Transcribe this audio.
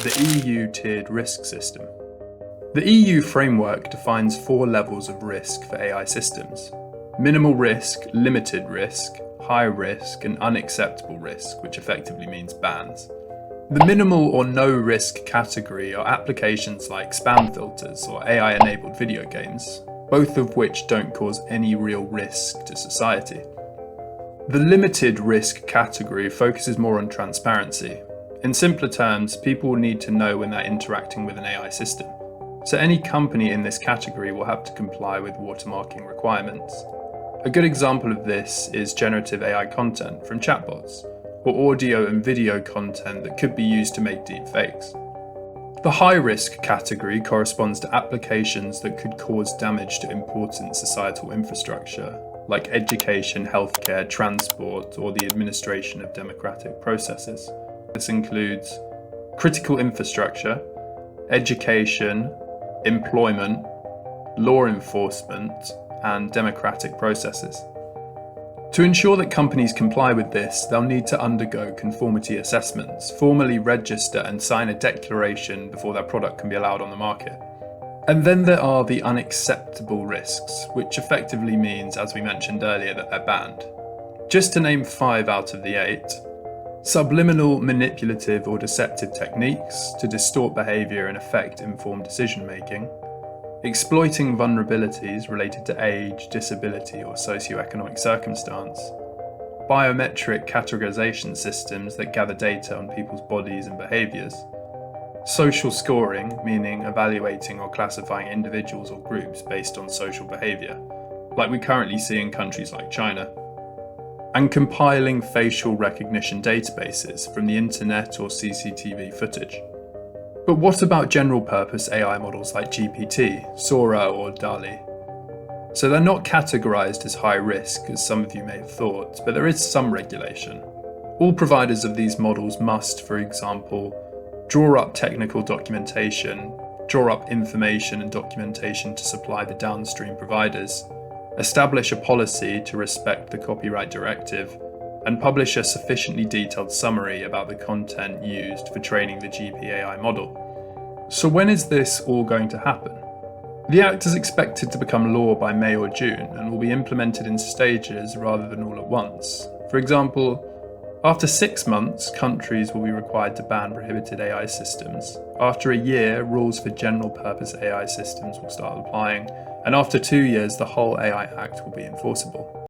the EU tiered risk system. The EU framework defines 4 levels of risk for AI systems: minimal risk, limited risk, high risk, and unacceptable risk, which effectively means bans. The minimal or no risk category are applications like spam filters or AI-enabled video games, both of which don't cause any real risk to society. The limited risk category focuses more on transparency. In simpler terms, people will need to know when they're interacting with an AI system. So any company in this category will have to comply with watermarking requirements. A good example of this is generative AI content from chatbots, or audio and video content that could be used to make deepfakes. The high-risk category corresponds to applications that could cause damage to important societal infrastructure, like education, healthcare, transport, or the administration of democratic processes. This includes critical infrastructure, education, employment, law enforcement, and democratic processes. To ensure that companies comply with this, they'll need to undergo conformity assessments, formally register and sign a declaration before their product can be allowed on the market. And then there are the unacceptable risks, which effectively means, as we mentioned earlier, that they're banned. Just to name 5 out of the 8, subliminal, manipulative, or deceptive techniques to distort behavior and affect informed decision-making, exploiting vulnerabilities related to age, disability, or socioeconomic circumstance, biometric categorization systems that gather data on people's bodies and behaviors, social scoring, meaning evaluating or classifying individuals or groups based on social behavior, like we currently see in countries like China, and compiling facial recognition databases from the internet or CCTV footage. But what about general-purpose AI models like GPT, Sora, or DALL-E? So they're not categorized as high risk, as some of you may have thought, but there is some regulation. All providers of these models must, for example, draw up technical documentation, draw up information and documentation to supply the downstream providers, establish a policy to respect the copyright directive, and publish a sufficiently detailed summary about the content used for training the GPAI model. So when is this all going to happen? The Act is expected to become law by May or June and will be implemented in stages rather than all at once. For example, after 6 months, countries will be required to ban prohibited AI systems. After a year, rules for general-purpose AI systems will start applying, and after 2 years, the whole AI Act will be enforceable.